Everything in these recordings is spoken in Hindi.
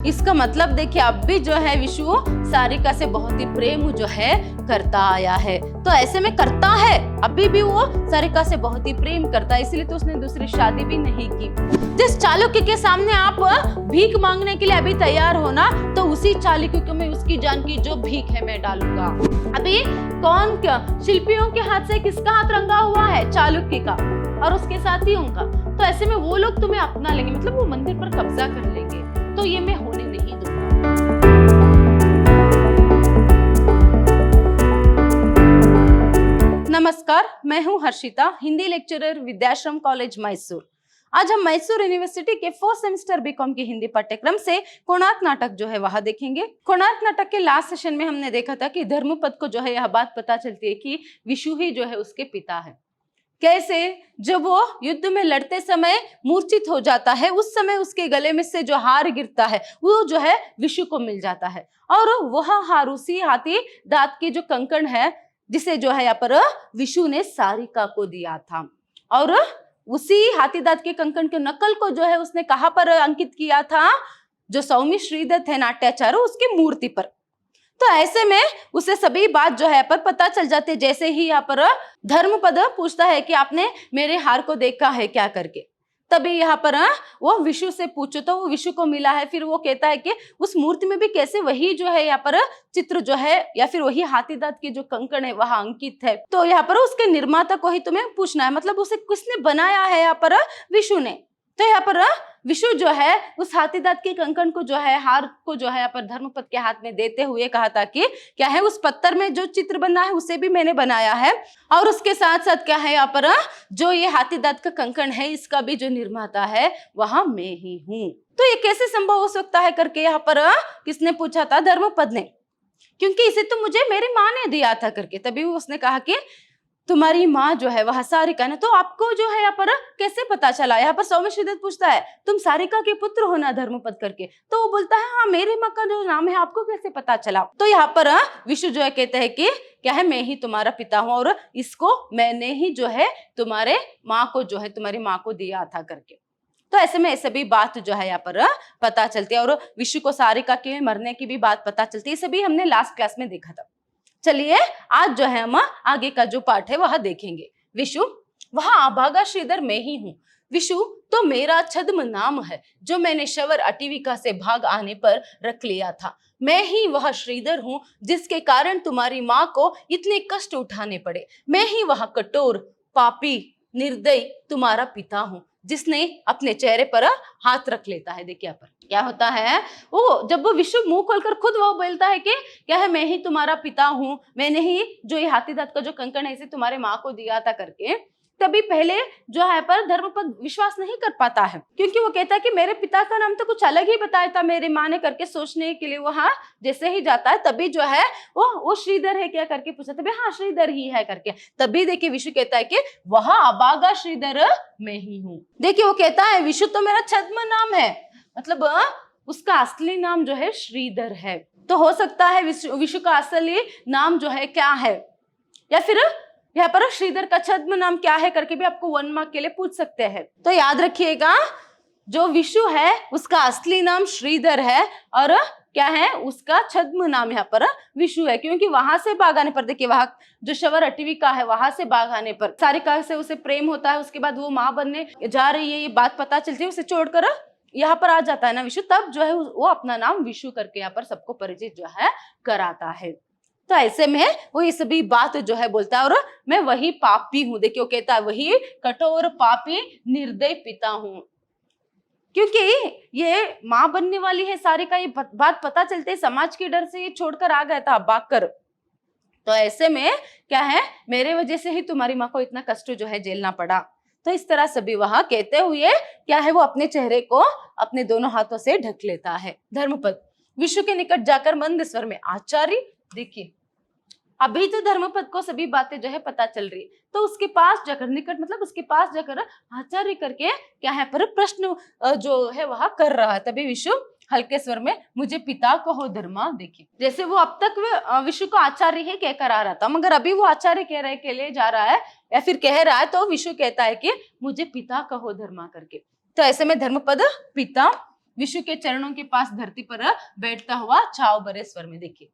इसका मतलब देखिए अब भी जो है विशु सारिका से बहुत ही प्रेम जो है करता आया है। तो ऐसे में करता है, अभी भी वो सारिका से बहुत ही प्रेम करता है, इसलिए तो उसने दूसरी शादी भी नहीं की। जिस चालुक्य के सामने आप भीख मांगने के लिए अभी तैयार हो ना, तो उसी चालुक्य में उसकी जान की जो भीख है मैं डालूंगा। अभी कौन शिल्पियों के हाथ से किसका हाथ रंगा हुआ है? चालुक्य का और उसके साथियों का। तो ऐसे में वो लोग तुम्हें अपना लेंगे, मतलब वो मंदिर पर कब्जा कर लेंगे। तो ये मैं होने नहीं दूंगा। नमस्कार, मैं हूं हर्षिता, हिंदी लेक्चरर, विद्याश्रम कॉलेज मैसूर। आज हम मैसूर यूनिवर्सिटी के 4th सेमेस्टर बीकॉम की हिंदी पाठ्यक्रम से कोणार्क नाटक जो है वहां देखेंगे। कोणार्क नाटक के लास्ट सेशन में हमने देखा था कि धर्मपद को जो है यह बात पता चलती है कि विशु ही जो है उसके पिता है। कैसे? जब वो युद्ध में लड़ते समय मूर्छित हो जाता है, उस समय उसके गले में से जो हार गिरता है वो जो है विशु को मिल जाता है, और वह हार उसी हाथी दांत की जो कंकण है जिसे जो है यहाँ पर विशु ने सारिका को दिया था, और उसी हाथी दांत के कंकण के नकल को जो है उसने कहाँ पर अंकित किया था? जो सौम्य श्रीदत्त है नाट्याचार्य, उसकी मूर्ति पर। तो ऐसे में उसे सभी बात जो है पर पता चल जाती है। जैसे ही यहाँ पर धर्मपद पूछता है कि आपने मेरे हार को देखा है क्या करके, तभी यहाँ पर वो विशु से पूछो तो वो विशु को मिला है। फिर वो कहता है कि उस मूर्ति में भी कैसे वही जो है यहाँ पर चित्र जो है या फिर वही हाथी दांत की जो कंकण है वहां अंकित है। तो यहाँ पर उसके निर्माता को ही तुम्हें पूछना है, मतलब उसे किसने बनाया है यहाँ पर? विशु ने। तो यहाँ पर विशु जो है उस हाथी दांत के कंकण को जो है, हार को जो है यहाँ पर धर्मपद के हाथ में देते हुए कहा था कि क्या है, उस पत्थर में जो चित्र बना है उसे भी मैंने बनाया है, और उसके साथ साथ क्या है यहाँ पर जो ये हाथी दांत का कंकण है इसका भी जो निर्माता है वह मैं ही हूँ। तो ये कैसे संभव हो सकता है करके यहाँ पर किसने पूछा था? धर्मपद ने। क्योंकि इसे तो मुझे मेरी माँ ने दिया था करके। तभी उसने कहा कि तुम्हारी माँ जो है वह सारिका ने। तो आपको जो है यहाँ पर कैसे पता चला? यहाँ पर सौम्य श्रीदत्त पूछता है तुम सारिका के पुत्र हो ना धर्मपद करके। तो वो बोलता है हाँ, मेरी माँ का जो नाम है आपको कैसे पता चला? तो यहाँ पर विशु जो है कहते हैं कि क्या है, मैं ही तुम्हारा पिता हूँ, और इसको मैंने ही जो है तुम्हारे माँ को जो है तुम्हारी माँ को दिया था करके। तो ऐसे में ऐसे भी बात जो है यहाँ पर पता चलती है, और विशु को सारिका के मरने की भी बात पता चलती है। इसे भी हमने लास्ट क्लास में देखा था। चलिए आज जो है हम आगे का जो पाठ है वह देखेंगे। विशु, वह अभागा श्रीधर मैं ही हूँ। विशु तो मेरा छद्म नाम है जो मैंने शवर अटिविका से भाग आने पर रख लिया था। मैं ही वह श्रीधर हूँ जिसके कारण तुम्हारी माँ को इतने कष्ट उठाने पड़े। मैं ही वह कठोर, पापी, निर्दयी तुम्हारा पिता हूँ जिसने अपने चेहरे पर हाथ रख लेता है। देखिए यहाँ पर क्या होता है, वो जब वो विशु मुंह खोलकर खुद वो बोलता है कि क्या है, मैं ही तुम्हारा पिता हूँ, मैंने ही जो ये हाथी दांत का जो कंकण है इसे तुम्हारे माँ को दिया था करके, तभी पहले जो है पर धर्मपद विश्वास नहीं कर पाता है, क्योंकि वो कहता है कि मेरे पिता का नाम तो कुछ अलग ही बताया था मेरी माँ ने करके। सोचने के लिए वहां जैसे ही जाता है तभी जो है वो श्रीधर है क्या करके पूछा, तभी हाँ श्रीधर ही है करके। तभी देखिए विशु कहता है कि वह अभागा श्रीधर मैं ही हूँ। देखिए वो कहता है विशु तो मेरा छद्म नाम है, मतलब उसका असली नाम जो है श्रीधर है। तो हो सकता है विशु का असली नाम जो है क्या है, या फिर यहाँ पर श्रीधर का छद्म नाम क्या है करके भी आपको 1 मार्क के लिए पूछ सकते हैं। तो याद रखिएगा, जो विशु है उसका असली नाम श्रीधर है, और क्या है, उसका छद्म नाम यहाँ पर विशु है। क्योंकि वहां से भाग आने पर, देखिए वहां जो शवर अटिविका है वहां से भाग आने पर सारिका से उसे प्रेम होता है, उसके बाद वो माँ बनने जा रही है ये बात पता चलती है, उसे छोड़कर यहाँ पर आ जाता है ना विशु, तब जो है वो अपना नाम विशु करके यहाँ पर सबको परिचित जो है कराता है। तो ऐसे में वो ये सभी बात जो है बोलता है, और मैं वही पापी हूँ। देखिए वो कहता है वही कठोर, पापी, निर्दयी पिता हूँ। क्योंकि ये माँ बनने वाली है सारिका, ये बात पता चलते समाज के डर से ये छोड़कर आ गया था भागकर। तो ऐसे में क्या है, मेरे वजह से ही तुम्हारी माँ को इतना कष्ट जो है झेलना पड़ा। तो इस तरह सभी वहां कहते हुए क्या है, वो अपने चेहरे को अपने दोनों हाथों से ढक लेता है। धर्मपद विशु के निकट जाकर मंद स्वर में, आचार्य, देखिए अभी तो धर्मपद को सभी बातें जो है पता चल रही, तो उसके पास जाकर, निकट मतलब उसके पास जाकर आचार्य करके क्या है पर प्रश्न जो है वह कर रहा है। तभी विशु हल्के स्वर में, मुझे पिता कहो धर्मा। देखिए जैसे वो अब तक विशु को आचार्य ही कहकर आ रहा था, मगर अभी वो आचार्य कह रहे के लिए जा रहा है या फिर कह रहा है, तो विशु कहता है कि मुझे पिता कहो धर्मा करके। तो ऐसे में धर्मपद पिता विशु के चरणों के पास धरती पर बैठता हुआ छाव भरे स्वर में। देखिए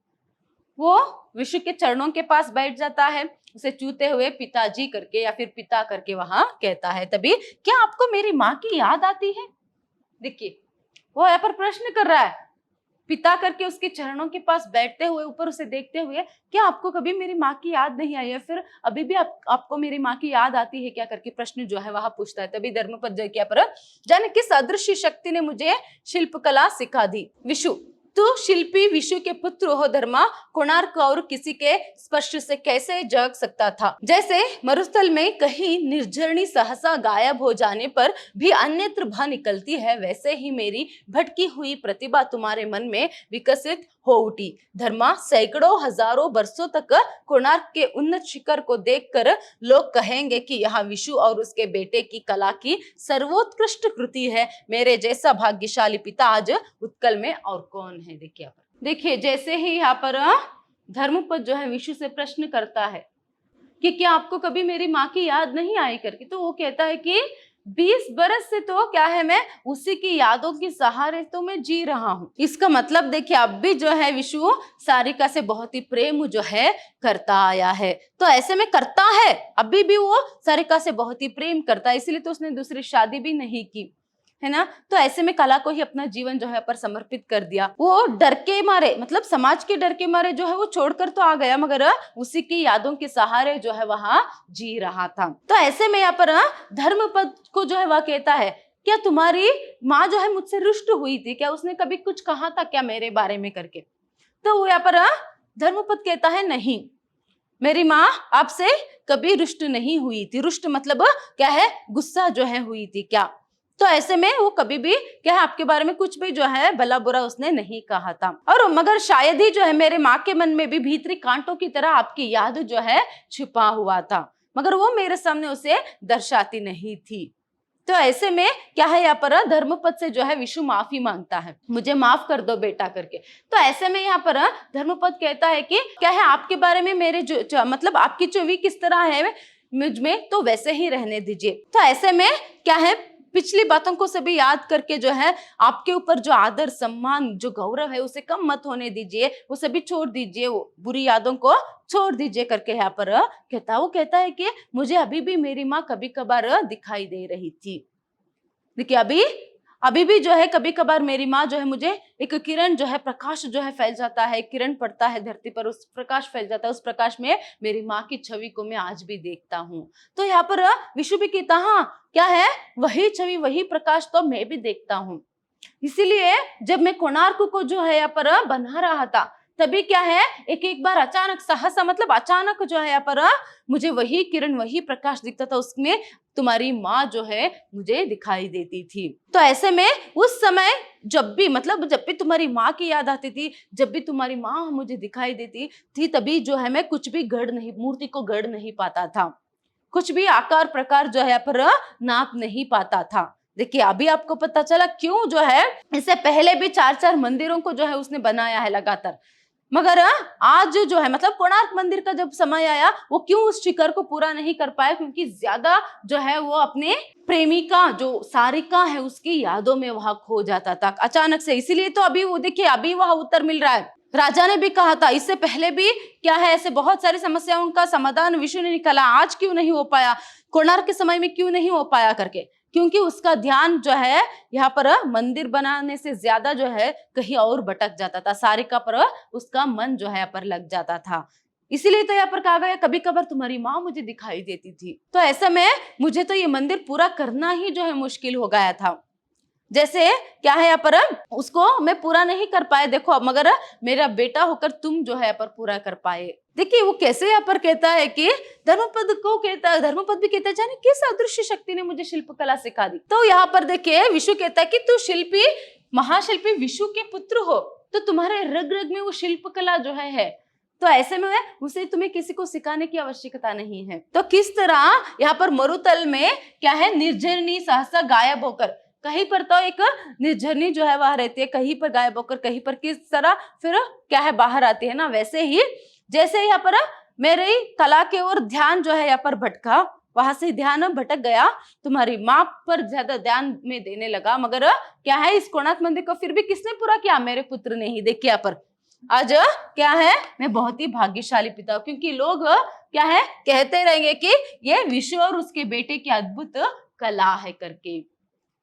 वो विशु के चरणों के पास बैठ जाता है, उसे चूते हुए पिताजी करके या फिर पिता करके वहां कहता है। तभी क्या आपको मेरी माँ की याद आती है? देखिए वो यहाँ पर प्रश्न कर रहा है, पिता करके उसके चरणों के पास बैठते हुए, ऊपर उसे देखते हुए, क्या आपको कभी मेरी माँ की याद नहीं आई है? फिर अभी भी आपको मेरी माँ की याद आती है क्या? करके प्रश्न जो है वहां पूछता है। तभी धर्मपद जो क्या पर जाने किस अदृश्य शक्ति ने मुझे शिल्पकला सिखा दी। विशु तू शिल्पी विशु के पुत्र हो धर्मा, कोणार्क और किसी के स्पर्श से कैसे जग सकता था? जैसे मरुस्थल में कहीं निर्झरणी सहसा गायब हो जाने पर भी अन्यत्र भा निकलती है, वैसे ही मेरी भटकी हुई प्रतिभा तुम्हारे मन में विकसित हो उठी। धर्मा सैकड़ों हजारों वर्षों तक कोणार्क के उन्नत शिखर को देखकर लोग कहेंगे कि यह विशु और उसके बेटे की कला की सर्वोत्कृष्ट कृति है। मेरे जैसा भाग्यशाली पिता आज उत्कल में और कौन है? देखिए जैसे ही यहाँ पर धर्मपद जो है विशु से प्रश्न करता है कि क्या आपको कभी मेरी माँ की याद नहीं आई करके, तो वो कहता है कि 20 बरस से तो क्या है मैं उसी की यादों के सहारे तो मैं जी रहा हूँ। इसका मतलब देखिए अब भी जो है विशु सारिका से बहुत ही प्रेम जो है करता आया है। तो ऐसे में करता है, अभी भी वो सारिका से बहुत ही प्रेम करता है, इसलिए तो उसने दूसरी शादी भी नहीं की, है ना। तो ऐसे में कला को ही अपना जीवन जो है पर समर्पित कर दिया। वो डर के मारे, मतलब समाज के डर के मारे जो है वो छोड़कर तो आ गया, मगर उसी की यादों के सहारे जो है वहां जी रहा था। तो ऐसे में यहाँ पर धर्मपद को जो है वह कहता है, क्या तुम्हारी माँ जो है मुझसे रुष्ट हुई थी क्या? उसने कभी कुछ कहा था क्या मेरे बारे में करके? तो वो यहाँ पर धर्मपद कहता है नहीं, मेरी माँ आपसे कभी रुष्ट नहीं हुई थी। रुष्ट मतलब क्या है? गुस्सा जो है हुई थी क्या? तो ऐसे में वो कभी भी क्या है आपके बारे में कुछ भी जो है भला बुरा उसने नहीं कहा था। और मगर शायद ही जो है मेरे माँ के मन में भी भीतरी कांटों की तरह आपकी याद जो है छिपा हुआ था, मगर वो मेरे सामने उसे दर्शाती नहीं थी। तो ऐसे में क्या है यहाँ पर धर्मपद से जो है विशु माफी मांगता है, मुझे माफ कर दो बेटा करके। तो ऐसे में यहाँ पर धर्मपद कहता है कि क्या है आपके बारे में मेरे जो मतलब आपकी छवि किस तरह है मुझ में, तो वैसे ही रहने दीजिए। तो ऐसे में क्या है पिछली बातों को सभी याद करके जो है आपके ऊपर जो आदर सम्मान जो गौरव है उसे कम मत होने दीजिए, वो सभी छोड़ दीजिए, वो बुरी यादों को छोड़ दीजिए करके यहाँ पर कहता है कि मुझे अभी भी मेरी माँ कभी कभार दिखाई दे रही थी। देखिए अभी भी जो है कभी कभार मेरी माँ जो है मुझे एक किरण जो है प्रकाश जो है फैल जाता है, किरण पड़ता है धरती पर, उस प्रकाश फैल जाता है, उस प्रकाश में मेरी माँ की छवि को मैं आज भी देखता हूँ। तो यहाँ पर विशु भी कहता हाँ क्या है वही छवि वही प्रकाश तो मैं भी देखता हूँ। इसीलिए जब मैं कोणार्क को जो है यहाँ पर बना रहा था तभी क्या है एक बार अचानक सहसा मतलब अचानक जो है यहाँ पर मुझे वही किरण वही प्रकाश दिखता था, उसमें तुम्हारी माँ जो है मुझे दिखाई देती थी। तो ऐसे में उस समय जब भी तुम्हारी माँ की याद आती थी, जब भी तुम्हारी माँ मुझे दिखाई देती थी, तभी जो है मैं कुछ भी मूर्ति को गढ़ नहीं पाता था, कुछ भी आकार प्रकार जो है यहाँ पर नाप नहीं पाता था। देखिए अभी आपको पता चला क्यों जो है इससे पहले भी 4-4 मंदिरों को जो है उसने बनाया है लगातार, मगर आज जो है मतलब कोणार्क मंदिर का जब समय आया वो क्यों उस शिखर को पूरा नहीं कर पाया, क्योंकि ज्यादा जो है वो अपने प्रेमिका जो सारिका है उसकी यादों में वहां खो जाता था अचानक से। इसीलिए तो अभी वो देखिए अभी वह उत्तर मिल रहा है। राजा ने भी कहा था इससे पहले भी क्या है ऐसे बहुत सारी समस्याओं का समाधान विशु ने निकाला, आज क्यों नहीं हो पाया, कोणार्क के समय में क्यों नहीं हो पाया करके, क्योंकि उसका ध्यान जो है यहाँ पर मंदिर बनाने से ज्यादा जो है कहीं और भटक जाता था, सारिका पर उसका मन जो है यहाँ पर लग जाता था। इसीलिए तो यहाँ पर कहा गया कभी कभार तुम्हारी माँ मुझे दिखाई देती थी। तो ऐसे में मुझे तो ये मंदिर पूरा करना ही जो है मुश्किल हो गया था, जैसे क्या है यहाँ पर उसको मैं पूरा नहीं कर पाया, देखो मगर मेरा बेटा होकर तुम जो है यहाँ पर पूरा कर पाए। देखिए वो कैसे यहाँ पर कहता है कि धर्मपद भी कहता है जाने किस अदृश्य शक्ति ने मुझे शिल्पकला सिखा दी। तो यहाँ पर देखिए विशु कहता है कि तू शिल्पी महाशिल्पी विशु के पुत्र हो, तो तुम्हारे रग रग में वो शिल्पकला जो है तो ऐसे में उसे तुम्हें किसी को सिखाने की आवश्यकता नहीं है। तो किस तरह यहाँ पर मरुतल में क्या है निर्झरनी सहसा गायब होकर, कहीं पर तो एक निर्झरनी जो है वह रहती है, कहीं पर गायब होकर कहीं पर किस तरह फिर क्या है बाहर आती है ना, वैसे ही जैसे यहाँ पर मेरी कला के ओर ध्यान जो है यहाँ पर भटका, वहां से ध्यान भटक गया, तुम्हारी माँ पर ज्यादा ध्यान में देने लगा, मगर क्या है इस कोणार्क मंदिर को फिर भी किसने पूरा किया? मेरे पुत्र ने ही। देखिए यहाँ पर आज क्या है, मैं बहुत ही भाग्यशाली पिता हूं, क्योंकि लोग क्या है कहते रहेंगे कि ये विशु और उसके बेटे की अद्भुत कला है करके।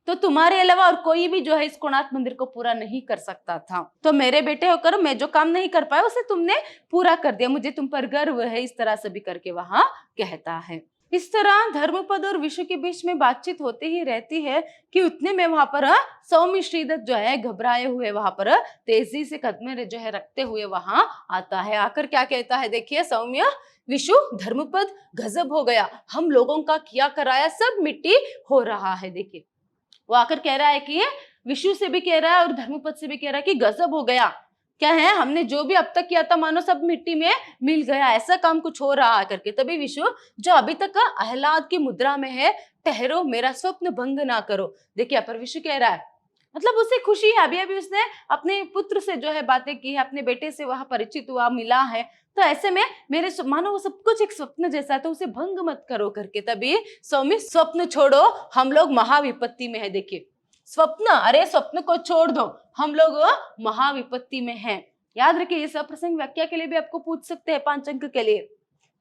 तो तुम्हारे अलावा और कोई भी जो है इस कोणार्क मंदिर को पूरा नहीं कर सकता था। तो मेरे बेटे होकर मैं जो काम नहीं कर पाया उसे तुमने पूरा कर दिया, मुझे तुम पर गर्व है, इस तरह से भी करके वहां कहता है। इस तरह धर्मपद और विशु के बीच में बातचीत होती ही रहती है कि उतने में वहां पर सौम्य श्रीदत्त जो है घबराए हुए वहां पर तेजी से कदम जो है रखते हुए वहां आता है। आकर क्या कहता है, देखिए सौम्य, विशु, धर्मपद, गजब हो गया, हम लोगों का किया कराया सब मिट्टी हो रहा है। देखिए वो आकर कह रहा है कि विशु से भी कह रहा है और धर्मपद से भी कह रहा है कि गजब हो गया, क्या है हमने जो भी अब तक किया था मानो सब मिट्टी में मिल गया, ऐसा काम कुछ हो रहा है करके। तभी विशु जो अभी तक आह्लाद की मुद्रा में है, ठहरो, मेरा स्वप्न भंग ना करो। देखिए पर विशु कह रहा है, मतलब उसे खुशी है, अभी अभी उसने अपने पुत्र से जो है बातें की है, अपने बेटे से वहां परिचित हुआ, मिला है, तो ऐसे में मेरे मानो वो सब कुछ एक स्वप्न जैसा है, तो उसे भंग मत करो करके। तभी सौम्य, स्वप्न छोड़ो, हम लोग महाविपत्ति में है। देखिए स्वप्न, अरे स्वप्न को छोड़ दो, हम लोग महाविपत्ति में हैं। याद रखिए ये सब प्रसंग व्याख्या के लिए भी आपको पूछ सकते हैं 5 अंक के लिए।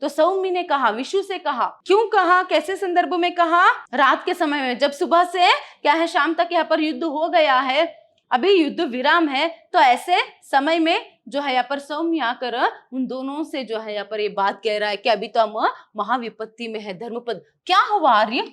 तो सौम्य ने कहा, विशु से कहा, क्यों कहा, कैसे संदर्भ में कहा? रात के समय में, जब सुबह से क्या है शाम तक यहाँ पर युद्ध हो गया है, अभी युद्ध विराम है, तो ऐसे समय में जो है यहाँ पर सौम्य आकर उन दोनों से जो है यहाँ पर ये बात कह रहा है कि अभी तो हम महाविपत्ति में है। धर्मपद, क्या हुआ आर्य?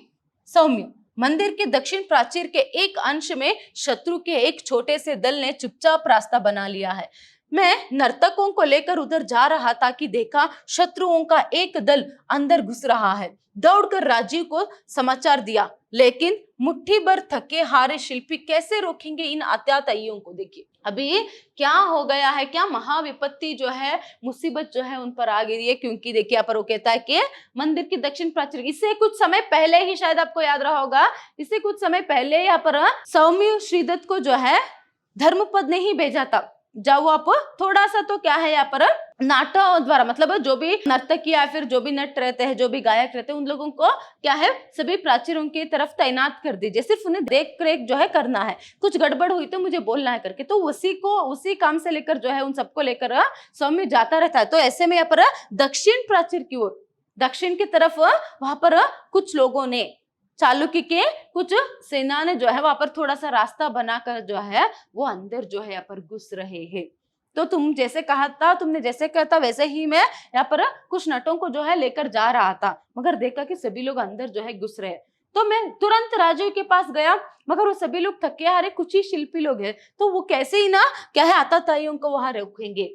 सौम्य, मंदिर के दक्षिण प्राचीर के एक अंश में शत्रु के एक छोटे से दल ने चुपचाप रास्ता बना लिया है। मैं नर्तकों को लेकर उधर जा रहा था कि देखा शत्रुओं का एक दल अंदर घुस रहा है। दौड़कर राजीव को समाचार दिया, लेकिन मुट्ठी भर थके हारे शिल्पी कैसे रोकेंगे इन अत्याचारियों को। देखिए अभी क्या हो गया है, क्या महाविपत्ति जो है, मुसीबत जो है उन पर आ गई है, क्योंकि देखिए यहाँ पर वो कहता है कि मंदिर की दक्षिण प्राचीर, इससे कुछ समय पहले ही, शायद आपको याद रहा होगा, इससे कुछ समय पहले यहाँ पर सौम्य श्रीदत्त को जो है धर्मपद ने ही भेजा था, जाओ आप थोड़ा सा तो क्या है यहाँ पर नाटक द्वारा, मतलब जो भी नर्तक या फिर जो भी नट रहते हैं, जो भी गायक रहते हैं, उन लोगों को क्या है सभी प्राचीरों की तरफ तैनात कर दीजिए, सिर्फ उन्हें देख रेख जो है करना है, कुछ गड़बड़ हुई तो मुझे बोलना है करके। तो उसी काम से लेकर जो है उन सबको लेकर सौम्य जाता रहता है। तो ऐसे में यहाँ पर दक्षिण प्राचीर की ओर, दक्षिण की तरफ वहां पर कुछ लोगों ने, चालुक्य के कुछ सेना ने जो है वहां पर थोड़ा सा रास्ता बनाकर जो है वो अंदर जो है यहाँ पर घुस रहे हैं। तो तुम जैसे कहा था, तुमने जैसे कहा था वैसे ही मैं यहाँ पर कुछ नटों को जो है लेकर जा रहा था, मगर देखा कि सभी लोग अंदर जो है घुस रहे हैं। तो मैं तुरंत राजू के पास गया, मगर वो सभी लोग थके हारे, कुछ ही शिल्पी लोग हैं, तो वो कैसे ही ना क्या है आतताइयों को वहां रोकेंगे।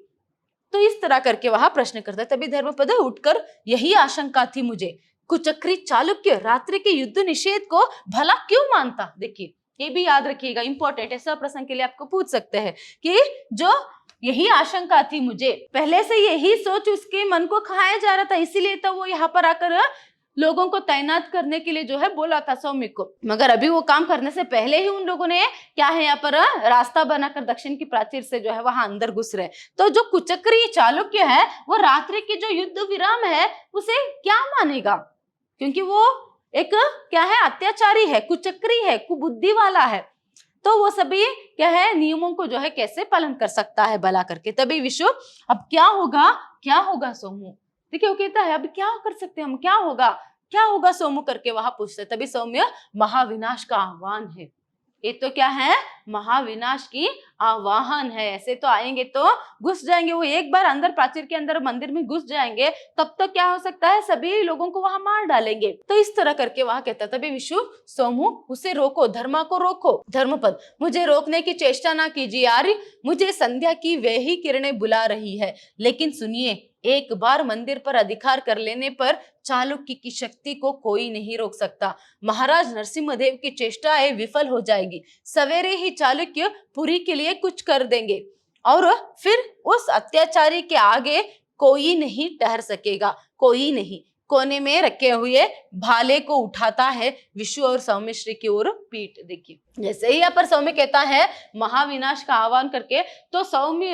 तो इस तरह करके वहां प्रश्न करता है। तभी धर्मपद उठकर, यही आशंका थी मुझे, कुचक्री चालुक्य रात्रि के युद्ध निषेध को भला क्यों मानता। देखिए ये भी याद रखिएगा, इंपॉर्टेंट है, सब प्रश्न के लिए आपको पूछ सकते हैं कि जो यही आशंका थी मुझे, पहले से यही सोच उसके मन को खाया जा रहा था, इसीलिए तो वो यहाँ पर आकर लोगों को तैनात करने के लिए जो है बोला था सौम्य को। मगर अभी वो काम करने से पहले ही उन लोगों ने क्या है यहाँ पर रास्ता बनाकर दक्षिण की प्राचीर से जो है वहां अंदर घुस रहे। तो जो कुचक्री चालुक्य है वो रात्रि की जो युद्ध विराम है उसे क्या मानेगा, क्योंकि वो एक क्या है अत्याचारी है, कुचक्री है, कुबुद्धि वाला है, तो वो सभी क्या है नियमों को जो है कैसे पालन कर सकता है भला करके। तभी विशु, अब क्या होगा, क्या होगा सोमू, देखिए वो कहता है अब क्या कर सकते हैं हम, क्या होगा सोमू करके वहां पूछते। तभी सौम्य, महाविनाश का आह्वान है, ये तो क्या है महाविनाश की आवाहन है, ऐसे तो आएंगे तो घुस जाएंगे, वो एक बार अंदर प्राचीर के अंदर मंदिर में घुस जाएंगे तब तो क्या हो सकता है सभी लोगों को वहां मार डालेंगे। तो इस तरह करके वहां कहता तभी विशु, सोमू उसे रोको, धर्मा को रोको। धर्मपद, मुझे रोकने की चेष्टा ना कीजिए आर्य, मुझे संध्या की वे ही किरणें बुला रही है, लेकिन सुनिए, एक बार मंदिर पर अधिकार कर लेने पर चालुक्य की शक्ति को कोई नहीं रोक सकता। महाराज नरसिम्हदेव की चेष्टाएं विफल हो जाएगी, सवेरे ही चालुक्य पुरी के लिए कुछ कर देंगे और फिर उस अत्याचारी के आगे कोई नहीं ठहर सकेगा, कोई नहीं। कोने में रखे हुए भाले को उठाता है विशु और सौमिश्री की ओर पीठ। देखिए जैसे ही यहाँ पर सौम्य कहता है महाविनाश का आह्वान करके, तो सौम्य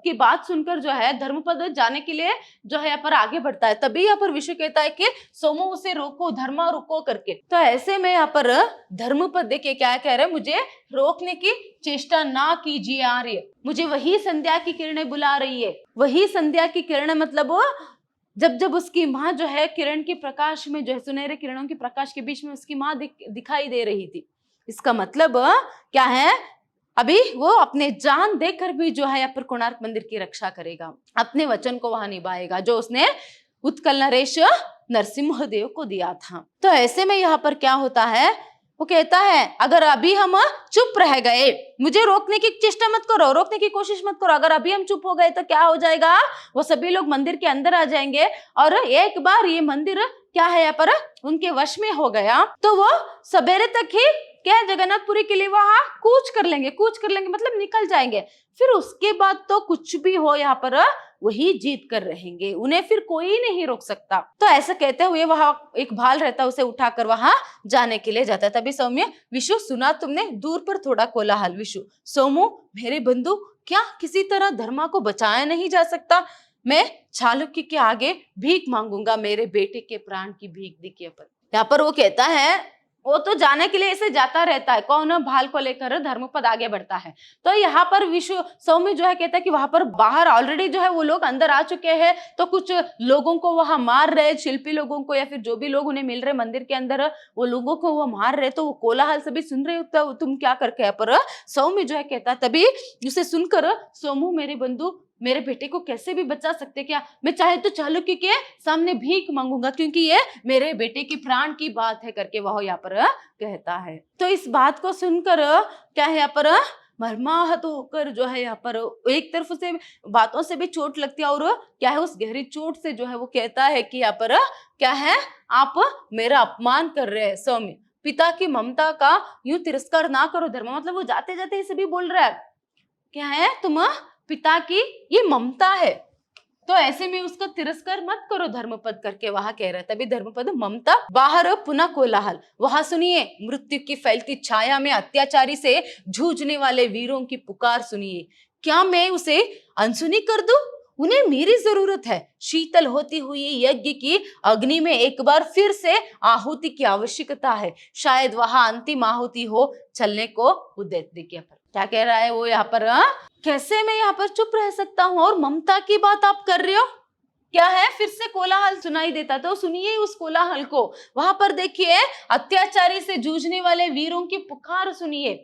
की बात सुनकर जो है धर्मपद जाने के लिए जो है यहाँ पर आगे बढ़ता है। तभी यहाँ पर विशु कहता है कि सोमो उसे रोको, धर्मा रुको करके। तो ऐसे में यहाँ पर धर्मपद देखिए क्या कह रहे हैं, मुझे रोकने की चेष्टा ना कीजिए आर्य, मुझे वही संध्या की किरणें बुला रही है। वही संध्या की किरणें मतलब जब जब उसकी माँ जो है किरण के प्रकाश में जो है, सुनहरे किरणों के प्रकाश के बीच में उसकी माँ दिखाई दे रही थी। इसका मतलब क्या है, अभी वो अपने जान देकर भी जो है यहाँ पर कोणार्क मंदिर की रक्षा करेगा, अपने वचन को वहां निभाएगा जो उसने उत्कल नरेश नरसिंहदेव को दिया था। तो ऐसे में यहाँ पर क्या होता है, वो कहता है अगर अभी हम चुप रह गए, मुझे रोकने की चेष्टा मत करो, रोकने की कोशिश मत करो, अगर अभी हम चुप हो गए तो क्या हो जाएगा, वो सभी लोग मंदिर के अंदर आ जाएंगे और एक बार ये मंदिर क्या है यहाँ पर उनके वश में हो गया तो वो सवेरे तक ही क्या जगन्नाथपुरी के लिए वहां कूच कर लेंगे मतलब निकल जाएंगे। फिर उसके बाद तो कुछ भी हो यहाँ पर वही जीत कर रहेंगे, उन्हें फिर कोई नहीं रोक सकता। तो ऐसा कहते हुए वहां एक भाल रहता, उसे उठाकर वहां जाने के लिए जाता है। तभी सौम्य, विशु सुना तुमने, दूर पर थोड़ा कोलाहल। विशु, सोमू मेरे बंधु, क्या किसी तरह धर्मा को बचाया नहीं जा सकता? मैं चालुक्य के आगे भीख मांगूंगा, मेरे बेटे के प्राण की भीख। देखिए पर यहाँ पर वो कहता है, वो तो जाने के लिए ऐसे जाता रहता है, कौन भाल को लेकर धर्मपद आगे बढ़ता है। तो यहाँ पर विश्व सौम्य जो है कहता है कि वहां पर बाहर ऑलरेडी जो है वो लोग अंदर आ चुके हैं, तो कुछ लोगों को वहां मार रहे, शिल्पी लोगों को या फिर जो भी लोग उन्हें मिल रहे मंदिर के अंदर, वो लोगों को वो मार रहे। तो वो कोलाहल सभी सुन रहे हो, तुम क्या करके यहाँ पर सौम्य जो है कहता है। तभी उसे सुनकर सोमू मेरे बंधु, मेरे बेटे को कैसे भी बचा सकते क्या? मैं चाहे तो चालुक्य के सामने भीख मांगूंगा, क्योंकि ये मेरे बेटे की प्राण की बात है करके वह यहाँ पर कहता है। तो इस बात को सुनकर क्या है यहाँ पर मर्माहत होकर जो है यहाँ पर एक तरफ से बातों से भी चोट लगती है और क्या है उस गहरी चोट से जो है वो कहता है कि यहाँ पर क्या है, आप मेरा अपमान कर रहे हैं सौम्य, पिता की ममता का यूं तिरस्कार ना करो। धर्म मतलब वो जाते जाते ये सभी बोल रहा है, क्या है, तुम पिता की ये ममता है तो ऐसे में उसका तिरस्कार मत करो धर्मपद करके वहां कह रहा है। तभी धर्मपद ममता, बाहर पुनः कोलाहल, वहां सुनिए मृत्यु की फैलती छाया में अत्याचारी से जूझने वाले वीरों की पुकार सुनिए। क्या मैं उसे अनसुनी कर दूं? उन्हें मेरी जरूरत है। शीतल होती हुई यज्ञ की अग्नि में एक बार फिर से आहुति की आवश्यकता है। शायद वहां अंतिम आहुति हो चलने को उद्यत। देखिए पर क्या कह रहा है वो यहाँ पर, कैसे मैं यहाँ पर चुप रह सकता हूँ और ममता की बात आप कर रहे हो? क्या है, फिर से कोलाहल सुनाई देता, तो सुनिए उस कोलाहल को। वहां पर देखिए अत्याचारी से जूझने वाले वीरों की पुकार सुनिए।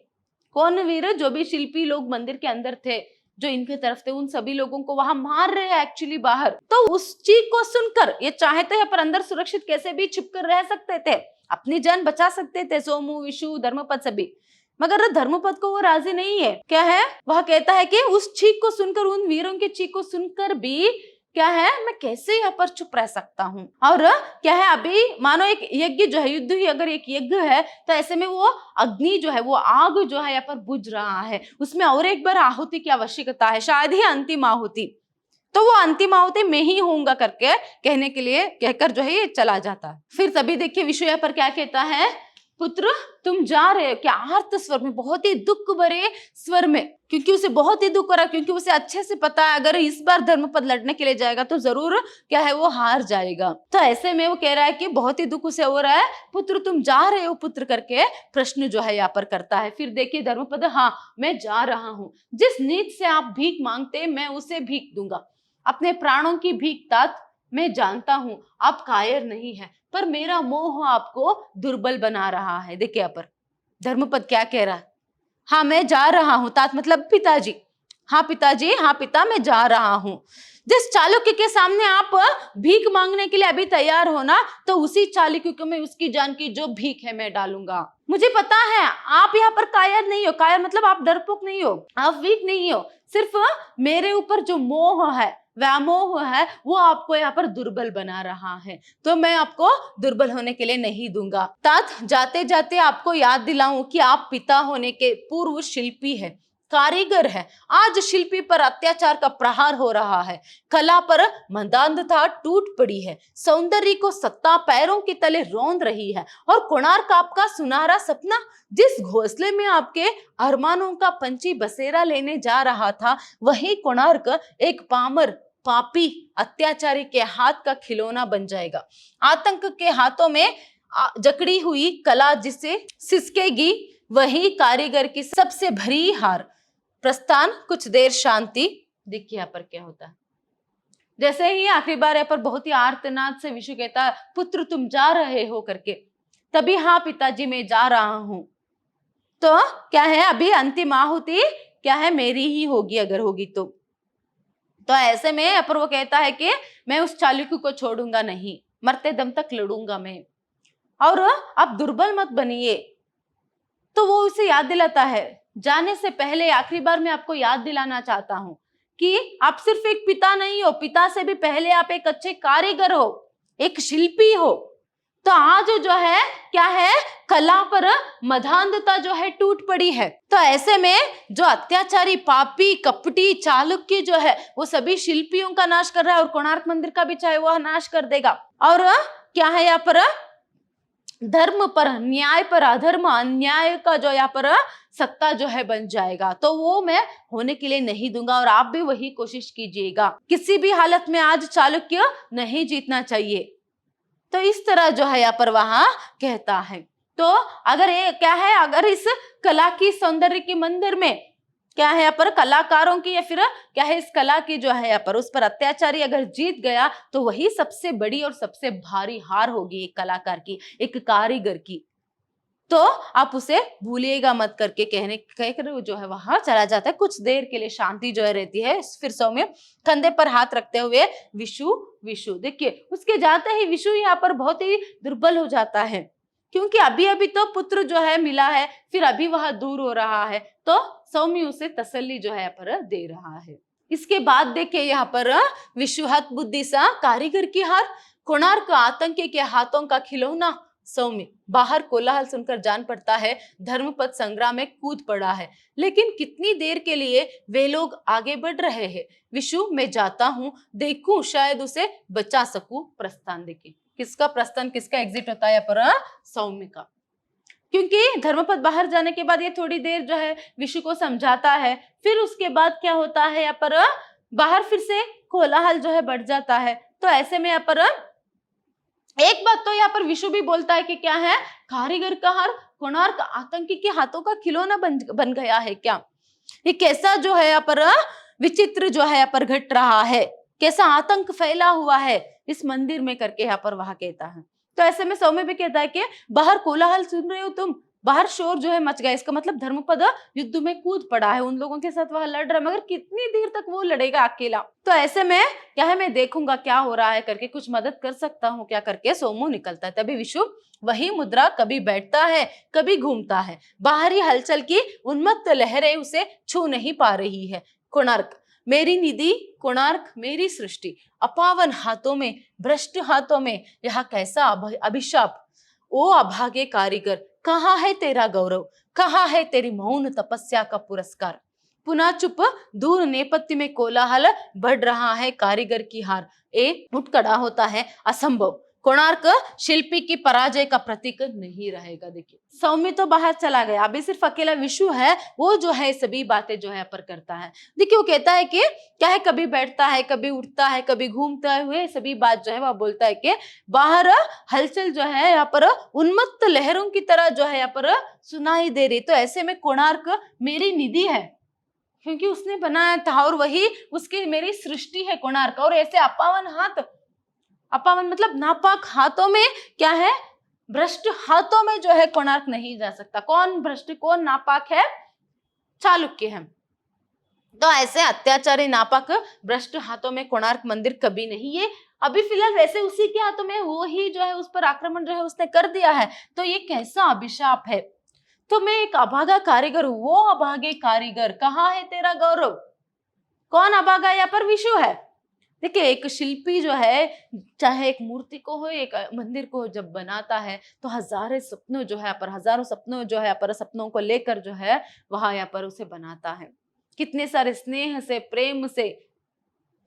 कौन वीर? जो भी शिल्पी लोग मंदिर के अंदर थे, जो इनके तरफ थे, उन सभी लोगों को वहां मार रहे हैं एक्चुअली बाहर। तो उस चीज को सुनकर ये चाहे तो यहाँ पर अंदर सुरक्षित कैसे भी छिप कर रह सकते थे, अपनी जान बचा सकते थे, सोमू, विशु, धर्मपद सभी, मगर धर्मपद को वो राजी नहीं है। क्या है, वह कहता है कि उस चीख को सुनकर, उन वीरों की चीख को सुनकर भी क्या है, मैं कैसे यहाँ पर चुप रह सकता हूँ। और क्या है, अभी मानो एक यज्ञ जो है, युद्ध ही अगर एक यज्ञ है तो ऐसे में वो अग्नि जो है, वो आग जो है यहाँ पर बुझ रहा है, उसमें और एक बार आहुति की आवश्यकता है, शायद ही अंतिम आहुति, तो वो अंतिम आहुति मैं ही होऊंगा करके कहने के लिए कहकर जो है ये चला जाता है। फिर तभी देखिए विशु यहाँ पर क्या कहता है, पुत्र तुम जा रहे हो क्या? आर्त स्वर में, बहुत ही दुख भरे स्वर में, क्योंकि उसे बहुत ही दुख हो रहा है, क्योंकि उसे अच्छे से पता है अगर इस बार धर्मपद लड़ने के लिए जाएगा तो जरूर क्या है वो हार जाएगा। तो ऐसे में वो कह रहा है कि बहुत ही दुख उसे हो रहा है, पुत्र तुम जा रहे हो पुत्र करके प्रश्न जो है यहाँ पर करता है। फिर देखिए धर्मपद, हाँ मैं जा रहा हूँ, जिस नीच से आप भीख मांगते मैं उसे भीख दूंगा, अपने प्राणों की भीख। तात मैं जानता हूँ आप कायर नहीं है, पर मेरा मोह आपको दुर्बल बना रहा है। देखिए यहाँ पर धर्मपद क्या कह रहा है, हाँ मैं जा रहा हूँ, तात मतलब पिताजी, हाँ पिताजी, हाँ पिता मैं जा रहा हूँ। जिस चालुक्य के सामने आप भीख मांगने के लिए अभी तैयार हो ना, तो उसी चालुक्य को मैं उसकी जान की जो भीख है मैं डालूंगा। मुझे पता है आप यहाँ पर कायर नहीं हो, कायर मतलब आप डरपोक नहीं हो, आप वीक नहीं हो, सिर्फ मेरे ऊपर जो मोह है, व्यामोह है, वो आपको यहाँ पर दुर्बल बना रहा है, तो मैं आपको दुर्बल होने के लिए नहीं दूंगा। तात जाते जाते आपको याद दिलाऊं कि आप पिता होने के पूर्व शिल्पी है, कारीगर है। आज शिल्पी पर अत्याचार का प्रहार हो रहा है, कला पर मंदांधता टूट पड़ी है, सौंदर्य को सत्ता पैरों के तले रौंद रही है। और कोणार्क आपका सुनहरा सपना, जिस घोंसले में आपके अरमानों का पंछी बसेरा लेने जा रहा था, वही कोणार्क एक पामर पापी अत्याचारी के हाथ का खिलौना बन जाएगा। आतंक के हाथों में जकड़ी हुई कला जिसे सिसकेगी, वही कारीगर की सबसे भरी हार। प्रस्थान कुछ देर शांति। देखिए यहाँ पर क्या होता है। जैसे ही आखिरी बार यहाँ पर बहुत ही आर्तनाद से विशु कहता है, पुत्र तुम जा रहे हो करके, तभी हाँ पिताजी मैं जा रहा हूं। तो क्या है, अभी अंतिम आहुति क्या है, मेरी ही होगी अगर होगी तो ऐसे में यहाँ पर वो कहता है कि मैं उस चालुक्य को छोड़ूंगा नहीं, मरते दम तक लड़ूंगा मैं, और आप दुर्बल मत बनिए। तो वो उसे याद दिलाता है, जाने से पहले आखिरी बार मैं आपको याद दिलाना चाहता हूं कि आप सिर्फ एक पिता नहीं हो, पिता से भी पहले आप एक अच्छे कारीगर हो, एक शिल्पी हो। तो आज जो है क्या है, कला पर मधांधता जो है टूट पड़ी है। तो ऐसे में जो अत्याचारी पापी कपटी चालुक्य जो है वो सभी शिल्पियों का नाश कर रहा है, और कोणार्क मंदिर का भी चाहे वह नाश कर देगा। और क्या है यहाँ पर, धर्म पर न्याय पर अधर्म अन्याय का जो यहाँ पर सत्ता जो है बन जाएगा। तो वो मैं होने के लिए नहीं दूंगा, और आप भी वही कोशिश कीजिएगा। किसी भी हालत में आज चालुक्य नहीं जीतना चाहिए। तो इस तरह जो है यहाँ पर वहां कहता है। तो अगर ये क्या है, अगर इस कला की सौंदर्य के मंदिर में क्या है यहाँ पर कलाकारों की, या फिर क्या है इस कला की जो है यहाँ पर उस पर अत्याचारी अगर जीत गया, तो वही सबसे बड़ी और सबसे भारी हार होगी एक कलाकार की, एक कारीगर की। तो आप उसे भूलिएगा मत करके कहकर जो है वहां चला जाता है। कुछ देर के लिए शांति जो है रहती है। फिर सौम्य कंधे पर हाथ रखते हुए विशु विशु, देखिए उसके जाते ही विशु यहाँ पर बहुत ही दुर्बल हो जाता है, क्योंकि अभी अभी तो पुत्र जो है मिला है, फिर अभी वह दूर हो रहा है। तो सौम्य उसे तसल्ली जो है यहाँ पर दे रहा है। इसके बाद देखिए यहाँ पर विशु हत बुद्धि सा कारीगर की हार, कोणार्क आतंकी के हाथों का खिलौना। सौम्य बाहर कोलाहल सुनकर जान पड़ता है धर्मपद संग्राम में कूद पड़ा है, लेकिन कितनी देर के लिए वे लोग आगे बढ़ रहे हैं। विशु मैं जाता हूँ, देखूं शायद उसे बचा सकूं। प्रस्थान देखिए, किसका प्रस्थान, किसका एग्जिट होता है यहाँ पर, सौम्य का। क्योंकि धर्मपद बाहर जाने के बाद ये थोड़ी देर जो है विशु को समझाता है, फिर उसके बाद क्या होता है यहाँ पर बाहर फिर से कोलाहल जो है बढ़ जाता है। तो ऐसे में यहाँ पर एक बात तो यहाँ पर विशु भी बोलता है कि क्या है, कारीगर का हार कोणार्क आतंकी के हाथों का खिलौना बन गया है क्या। ये कैसा जो है यहाँ पर विचित्र जो है यहाँ पर घट रहा है, कैसा आतंक फैला हुआ है इस मंदिर में करके यहाँ पर वह कहता है। तो ऐसे में सौम्य भी कहता है कि बाहर कोलाहल सुन रहे हो तुम, बाहर शोर जो है मच गया, इसका मतलब धर्मपद युद्ध में कूद पड़ा है, उन लोगों के साथ वह लड़ रहा है, मगर कितनी देर तक वो लड़ेगा अकेला। तो ऐसे में क्या है, मैं देखूंगा क्या हो रहा है करके, कुछ मदद कर सकता हूँ क्या करके सोमू निकलता है। तभी विशु वही मुद्रा, कभी बैठता है कभी घूमता है, बाहरी हलचल की उन्मत्त लहरें उसे छू नहीं पा रही है। कोणार्क मेरी निधि, कोणार्क मेरी सृष्टि, अपावन हाथों में भ्रष्ट हाथों में यह कैसा अभिशाप। ओ अभागे कारीगर, कहाँ है तेरा गौरव, कहाँ है तेरी मौन तपस्या का पुरस्कार। पुनः चुप, दूर नेपथ्य में कोलाहल बढ़ रहा है, कारीगर की हार ए उठ खड़ा होता है, असंभव। कोणार्क शिल्पी की पराजय का प्रतीक नहीं रहेगा। देखिए सौम्य तो बाहर चला गया, अभी सिर्फ अकेला विशु है, वो जो है सभी बातें जो है पर करता है। देखिए वो कहता है कि क्या है, कभी बैठता है कभी उठता है कभी घूमता हुए सभी बात जो है वह बोलता है कि बाहर हलचल जो है यहाँ पर उन्मत्त लहरों की तरह जो है यहाँ पर सुनाई दे रही। तो ऐसे में कोणार्क मेरी निधि है, क्योंकि उसने बनाया था, और वही उसकी मेरी सृष्टि है कोणार्क। और ऐसे अपावन हाथ, अपावन मतलब नापाक हाथों में क्या है, भ्रष्ट हाथों में जो है कोणार्क नहीं जा सकता। कौन भ्रष्ट कौन नापाक है, चालुक्य है। तो ऐसे अत्याचारी नापाक भ्रष्ट हाथों में कोणार्क मंदिर कभी नहीं। ये अभी फिलहाल वैसे उसी के हाथों में वो ही जो है उस पर आक्रमण जो है उसने कर दिया है। तो ये कैसा अभिशाप है। तो मैं एक अभागा कारीगर हूं, वो अभागे कारीगर, कहाँ है तेरा गौरव। कौन अभागा, यहाँ पर विशु है। देखिए एक शिल्पी जो है चाहे एक मूर्ति को हो एक मंदिर को जब बनाता है तो हजारों सपनों जो है पर हजारों सपनों जो है पर सपनों को लेकर जो है वहां यहाँ पर उसे बनाता है। कितने सारे स्नेह से, प्रेम से,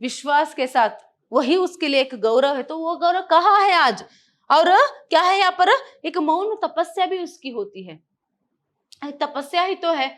विश्वास के साथ, वही उसके लिए एक गौरव है। तो वो गौरव कहाँ है आज? और क्या है यहाँ पर? एक मौन तपस्या भी उसकी होती है। तपस्या ही तो है।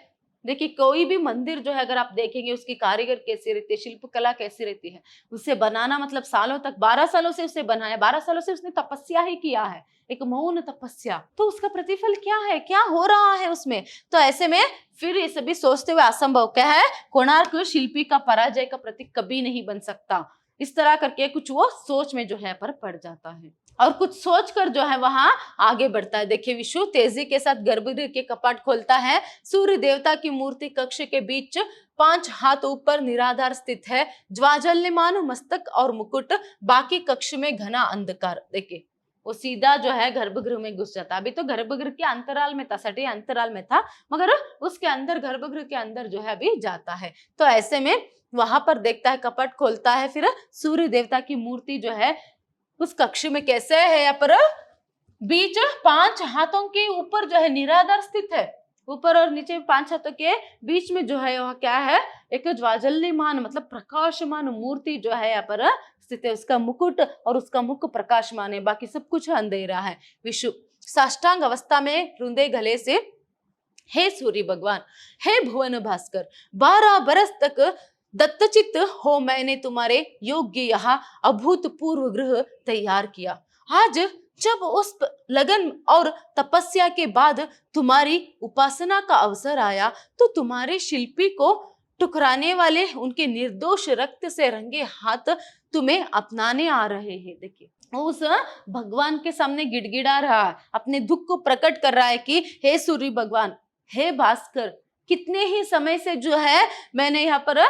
देखिए कोई भी मंदिर जो है अगर आप देखेंगे उसकी कारीगर कैसी रहती है, शिल्पकला कैसी रहती है, उसे बनाना मतलब सालों तक, 12 सालों से उसे बनाया, 12 सालों से उसने तपस्या ही किया है, एक मौन तपस्या। तो उसका प्रतिफल क्या है, क्या हो रहा है उसमें? तो ऐसे में फिर ये सभी सोचते हुए असंभव क्या है, कोणार्क शिल्पी का पराजय का प्रतीक कभी नहीं बन सकता। इस तरह करके कुछ वो सोच में जो है पर पड़ जाता है और कुछ सोच कर जो है वहां आगे बढ़ता है। देखिए विशु तेजी के साथ गर्भगृह के कपाट खोलता है। सूर्य देवता की मूर्ति कक्ष के बीच 5 हाथ ऊपर निराधार स्थित है। ज्वाजल्यमान मस्तक और मुकुट, बाकी कक्ष में घना अंधकार। देखिए वो सीधा जो है गर्भगृह में घुस जाता। अभी तो गर्भगृह के अंतराल में था, सटी अंतराल में था, मगर उसके अंदर गर्भगृह के अंदर जो है अभी जाता है। तो ऐसे में वहां पर देखता है, कपट खोलता है, फिर सूर्य देवता की मूर्ति जो है उस कक्ष में कैसे है, यहाँ पर बीच 5 हाथों के ऊपर जो है निराधार स्थित है। ऊपर और नीचे 5 हाथों के बीच में जो है वह क्या है, एक ज्वाजल्यमान मतलब प्रकाशमान मूर्ति जो है यहाँ पर स्थित है। उसका मुकुट और उसका मुख प्रकाशमान है, बाकी सब कुछ अंधेरा है। विशु साष्टांग अवस्था में रुंधे गले से, हे सूर्य भगवान, हे भुवन भास्कर, 12 बरस तक दत्तचित्त हो मैंने तुम्हारे योग्य यहाँ अभूतपूर्व गृह तैयार किया। आज जब उस लगन और तपस्या के बाद तुम्हारी उपासना का अवसर आया तो तुम्हारे शिल्पी को टुकराने वाले उनके निर्दोष रक्त से रंगे हाथ तुम्हें अपनाने आ रहे हैं। देखिए उस भगवान के सामने गिड़गिड़ा रहा है, अपने दुख को प्रकट कर रहा है कि हे सूर्य भगवान, हे भास्कर, कितने ही समय से जो है मैंने यहाँ पर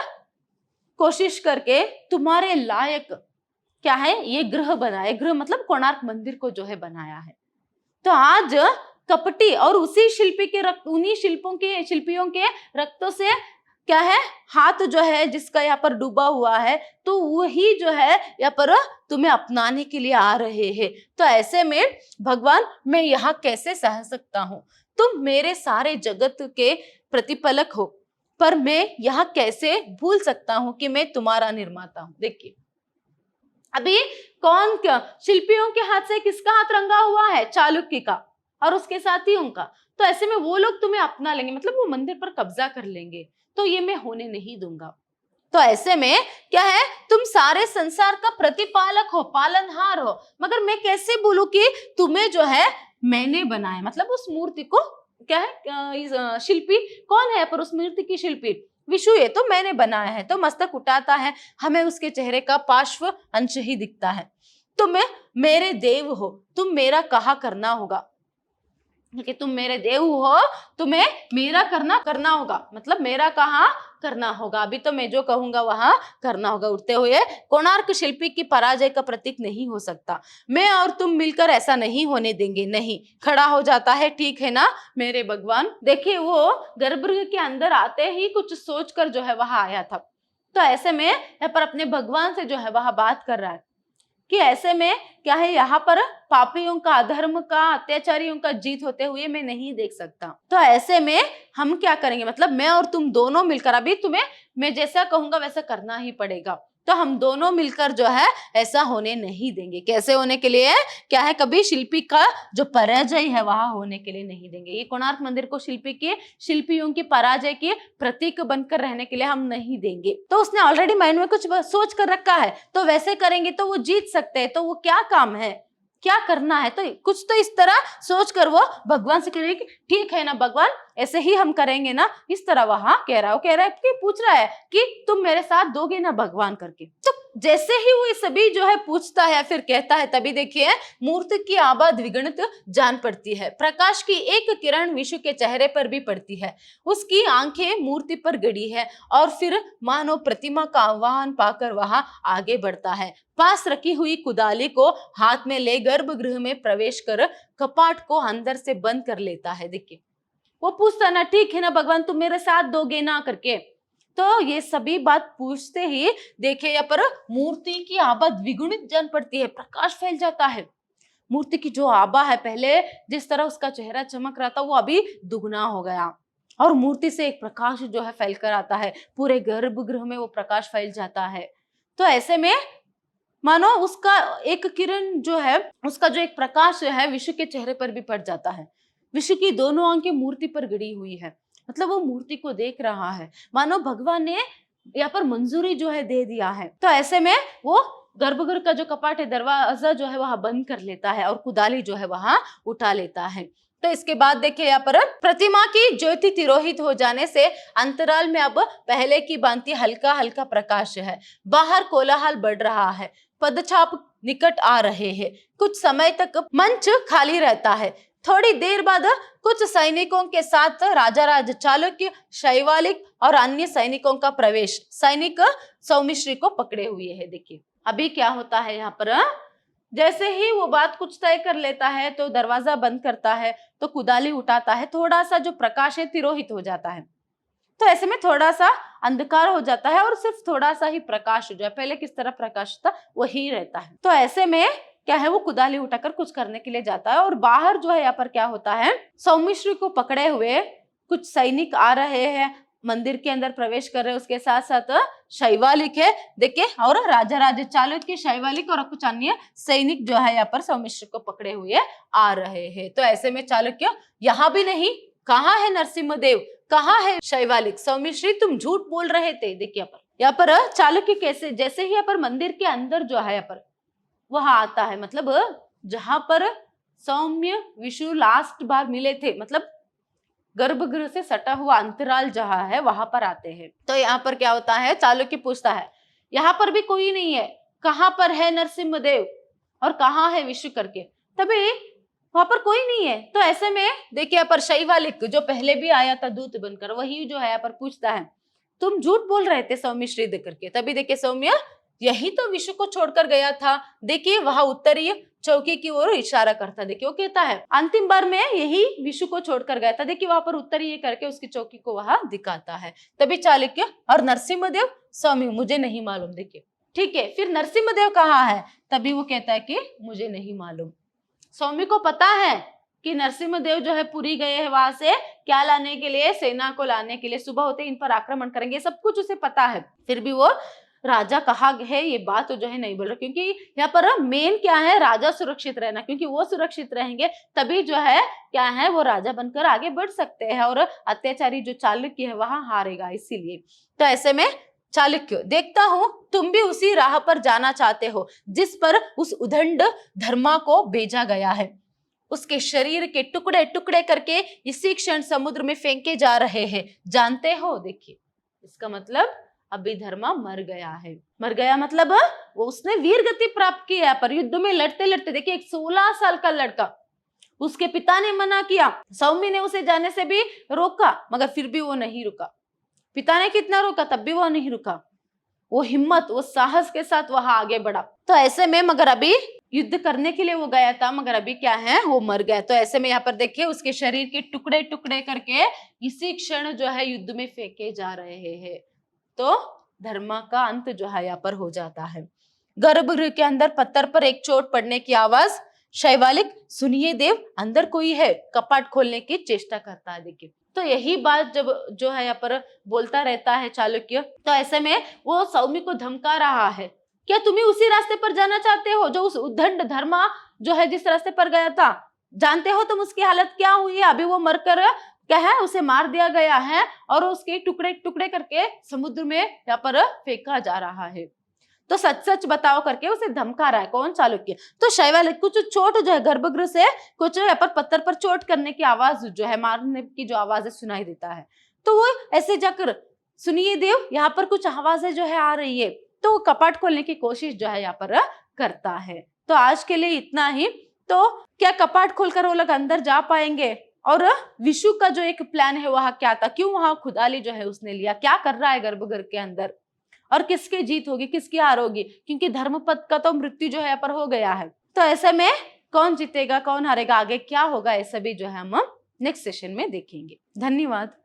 कोशिश करके तुम्हारे लायक क्या है ये ग्रह बनाया। ग्रह मतलब कोणार्क मंदिर को जो है बनाया है। तो आज कपटी और उसी शिल्पी के रक्त, उन्हीं शिल्पियों के रक्तों से क्या है हाथ जो है जिसका यहाँ पर डूबा हुआ है, तो वही जो है यहाँ पर तुम्हें अपनाने के लिए आ रहे हैं। तो ऐसे में भगवान मैं यहाँ कैसे सह सकता हूँ, तुम मेरे सारे जगत के प्रतिपलक हो, पर मैं यहाँ कैसे भूल सकता हूँ कि मैं तुम्हारा निर्माता हूँ। देखिए अभी कौन क्या शिल्पियों के हाथ से किसका हाथ रंगा हुआ है, चालुक्य का और उसके साथियों का। तो ऐसे में वो लोग तुम्हें अपना लेंगे, मतलब वो मंदिर पर कब्जा कर लेंगे, तो ये मैं होने नहीं दूंगा। तो ऐसे में क्या है, तुम सारे संसार का प्रतिपालक हो, पालनहार हो, मगर मैं कैसे बोलूं कि तुम्हें जो है मैंने बनाया। मतलब उस मूर्ति को क्या है, शिल्पी कौन है पर उस मूर्ति की शिल्पी विशु, ये तो मैंने बनाया है। तो मस्तक उठाता है, हमें उसके चेहरे का पार्श्व अंश ही दिखता है। तुम मेरे देव हो, तुम मेरा कहा करना होगा, कि तुम मेरे देव हो, तुम्हें मेरा करना होगा, मतलब मेरा कहा करना होगा। अभी तो मैं जो कहूंगा वहां करना होगा। उठते हुए कोणार्क शिल्पी की पराजय का प्रतीक नहीं हो सकता, मैं और तुम मिलकर ऐसा नहीं होने देंगे। नहीं, खड़ा हो जाता है, ठीक है ना मेरे भगवान। देखिए वो गर्भगृह के अंदर आते ही कुछ सोचकर जो है वहां आया था। तो ऐसे में यहाँ पर अपने भगवान से जो है वहां बात कर रहा है कि ऐसे में क्या है, यहाँ पर पापियों का, अधर्म का, अत्याचारियों का जीत होते हुए मैं नहीं देख सकता। तो ऐसे में हम क्या करेंगे, मतलब मैं और तुम दोनों मिलकर, अभी तुम्हें मैं जैसा कहूंगा वैसा करना ही पड़ेगा, तो हम दोनों मिलकर जो है ऐसा होने नहीं देंगे। कैसे होने के लिए, क्या है, कभी शिल्पी का जो पराजय है वहां होने के लिए नहीं देंगे। ये कोणार्क मंदिर को शिल्पियों की पराजय के प्रतीक बनकर रहने के लिए हम नहीं देंगे। तो उसने ऑलरेडी माइंड में कुछ सोच कर रखा है, तो वैसे करेंगे तो वो जीत सकते हैं। तो वो क्या काम है, क्या करना है, तो कुछ तो इस तरह सोच कर वो भगवान से कह रहे कि ठीक है ना भगवान, ऐसे ही हम करेंगे ना। इस तरह वहां कह रहा है कि पूछ रहा है कि तुम मेरे साथ दोगे ना भगवान करके। तो जैसे ही वो सभी जो है पूछता है फिर कहता है, तभी देखिए मूर्ति की आभा द्विगुणित जान पड़ती है। प्रकाश की एक किरण विशु के चेहरे पर भी पड़ती है, उसकी आंखें मूर्ति पर गड़ी है और फिर मानो प्रतिमा का आह्वान पाकर वहां आगे बढ़ता है। पास रखी हुई कुदाली को हाथ में ले गर्भगृह में प्रवेश कर कपाट को अंदर से बंद कर लेता है। देखिए वो पूछता ना, ठीक है ना भगवान, तुम मेरे साथ दोगे ना करके। तो ये सभी बात पूछते ही देखे यहाँ पर मूर्ति की आभा द्विगुणित जान पड़ती है, प्रकाश फैल जाता है। मूर्ति की जो आभा है, पहले जिस तरह उसका चेहरा चमक रहा था वो अभी दुगना हो गया। और मूर्ति से एक प्रकाश जो है फैलकर आता है, पूरे गर्भगृह में वो प्रकाश फैल जाता है। तो ऐसे में मानो उसका एक किरण जो है, उसका जो एक प्रकाश है विशु के चेहरे पर भी पड़ जाता है। विशु की दोनों आंखें मूर्ति पर गड़ी हुई है, मतलब वो मूर्ति को देख रहा है, मानो भगवान ने यहाँ पर मंजूरी जो है दे दिया है। तो ऐसे में वो गर्भगृह का जो कपाट है, दरवाजा जो है वहां बंद कर लेता है और कुदाली जो है वहां उठा लेता है। तो इसके बाद देखिए यहाँ पर प्रतिमा की ज्योति तिरोहित हो जाने से अंतराल में अब पहले की भांति हल्का हल्का प्रकाश है। बाहर कोलाहल बढ़ रहा है, पदचाप निकट आ रहे हैं। कुछ समय तक मंच खाली रहता है। थोड़ी देर बाद कुछ सैनिकों के साथ राजा राज चालुक्य, शैवालिक और अन्य सैनिकों का प्रवेश। सैनिक सौमिश्री को पकड़े हुए है। देखिए अभी क्या होता है यहाँ पर, जैसे ही वो बात कुछ तय कर लेता है तो दरवाजा बंद करता है, तो कुदाली उठाता है, थोड़ा सा जो प्रकाश है तिरोहित हो जाता है। तो ऐसे में थोड़ा सा अंधकार हो जाता है और सिर्फ थोड़ा सा ही प्रकाश हो जाए। पहले किस तरह प्रकाश था वही रहता है। तो ऐसे में क्या है, वो कुदाली उठाकर कुछ करने के लिए जाता है और बाहर जो है यहाँ पर क्या होता है, सौमिश्री को पकड़े हुए कुछ सैनिक आ रहे हैं, मंदिर के अंदर प्रवेश कर रहे हैं। उसके साथ साथ शैवालिक है देखिए, और राजा राजा चालुक्य, शैवालिक और कुछ अन्य सैनिक जो है यहाँ पर सौमिश्री को पकड़े हुए आ रहे हैं। तो ऐसे में चालुक्य यहाँ भी नहीं, कहाँ है नरसिम्हदेव, कहाँ है शैवालिक, सौमिश्री तुम झूठ बोल रहे थे। देखिए यहाँ पर चालुक्य कैसे, जैसे ही यहाँ पर मंदिर के अंदर जो है यहाँ पर वह आता है, मतलब जहां पर सौम्य विशु लास्ट बार मिले थे, मतलब गर्भगृह से सटा हुआ अंतराल जहां है वहां पर आते हैं। तो यहाँ पर क्या होता है, चालुक्य पूछता है यहाँ पर भी कोई नहीं है, कहाँ पर है नरसिम्हदेव और कहाँ है विशु करके। तभी वहां पर कोई नहीं है। तो ऐसे में देखिए यहाँ पर शैवालिक जो पहले भी आया था दूत बनकर, वही जो है यहाँ पर पूछता है तुम झूठ बोल रहे थे सौमिश्री दे करके। तभी देखिए सौम्य यही तो विशु को छोड़कर गया था। देखिए वहां उत्तरीय चौकी की ओर इशारा करता, देखिए वो कहता है अंतिम बार में यही विशु को छोड़कर गया था। देखिए वहां पर उत्तरीय करके उसकी चौकी को वहां दिखाता है। तभी चालुक्य और नरसिम्हदेव, स्वामी मुझे नहीं मालूम। देखिए ठीक है, फिर नरसिम्हदेव कहाँ है, तभी वो कहता है कि मुझे नहीं मालूम। स्वामी को पता है कि नरसिम्हदेव जो है पुरी गए हैं, वहां से क्या लाने के लिए, सेना को लाने के लिए, सुबह होते इन पर आक्रमण करेंगे, सब कुछ उसे पता है। फिर भी वो राजा कहाँ है ये बात जो है नहीं बोल रहा, क्योंकि यहाँ पर मेन क्या है, राजा सुरक्षित रहना, क्योंकि वो सुरक्षित रहेंगे तभी जो है क्या है, वो राजा बनकर आगे बढ़ सकते हैं और अत्याचारी जो चालुक्य है वहां हारेगा। इसीलिए तो ऐसे में चालुक्य, देखता हूं तुम भी उसी राह पर जाना चाहते हो जिस पर उस उदंड धर्मा को भेजा गया है। उसके शरीर के टुकड़े टुकड़े करके इसी क्षण समुद्र में फेंके जा रहे हैं, जानते हो। देखिए इसका मतलब अभी धर्मा मर गया है। मर गया मतलब वो उसने वीर गति प्राप्त की है। पर युद्ध में लड़ते लड़ते देखिए एक 16 साल का लड़का, उसके पिता ने मना किया, सौम्य ने उसे जाने से भी रोका, मगर फिर भी वो नहीं रुका। पिता ने कितना रोका तब भी वो नहीं रुका। वो हिम्मत, वो साहस के साथ वहां आगे बढ़ा। तो ऐसे में मगर अभी युद्ध करने के लिए वो गया था, मगर अभी क्या है, वो मर गया। तो ऐसे में यहाँ पर देखिए उसके शरीर के टुकड़े टुकड़े करके इसी क्षण जो है युद्ध में फेंके जा रहे हैं। तो धर्मा का अंत जो है यहाँ पर हो जाता है। गर्भगृह के अंदर पत्थर पर एक चोट पड़ने की आवाज। शैवालिक, सुनिए देव, अंदर कोई है, कपाट खोलने की चेष्टा करता है। देखिए तो यही बात जब जो है यहाँ पर बोलता रहता है चालुक्य, तो ऐसे में वो सौम्य को धमका रहा है, क्या तुम्हें उसी रास्ते पर जाना चाहते हो जो उस उद्दंड धर्मा जो है जिस रास्ते पर गया था, जानते हो तुम उसकी हालत क्या हुई है। अभी वो मरकर क्या है, उसे मार दिया गया है और उसके टुकड़े टुकड़े करके समुद्र में यहाँ पर फेंका जा रहा है। तो सच सच बताओ करके उसे धमका रहा है। कौन, चालुक्य। तो शैवालिक, कुछ चोट जो है गर्भगृह से कुछ यहाँ पर पत्थर पर चोट करने की आवाज जो है, मारने की जो आवाज है सुनाई देता है। तो वो ऐसे जाकर, सुनिए देव, यहाँ पर कुछ आवाजें जो है आ रही है। तो वो कपाट खोलने की कोशिश जो है यहाँ पर करता है। तो आज के लिए इतना ही। तो क्या कपाट खोलकर वो लोग अंदर जा पाएंगे, और विशु का जो एक प्लान है वहां क्या था, क्यों वहां खुदाली जो है उसने लिया, क्या कर रहा है गर्भगृह के अंदर, और किसकी जीत होगी किसकी हार होगी, क्योंकि धर्मपद का तो मृत्यु जो है यहाँ पर हो गया है। तो ऐसे में कौन जीतेगा कौन हारेगा, आगे क्या होगा, ये सभी जो है हम नेक्स्ट सेशन में देखेंगे। धन्यवाद।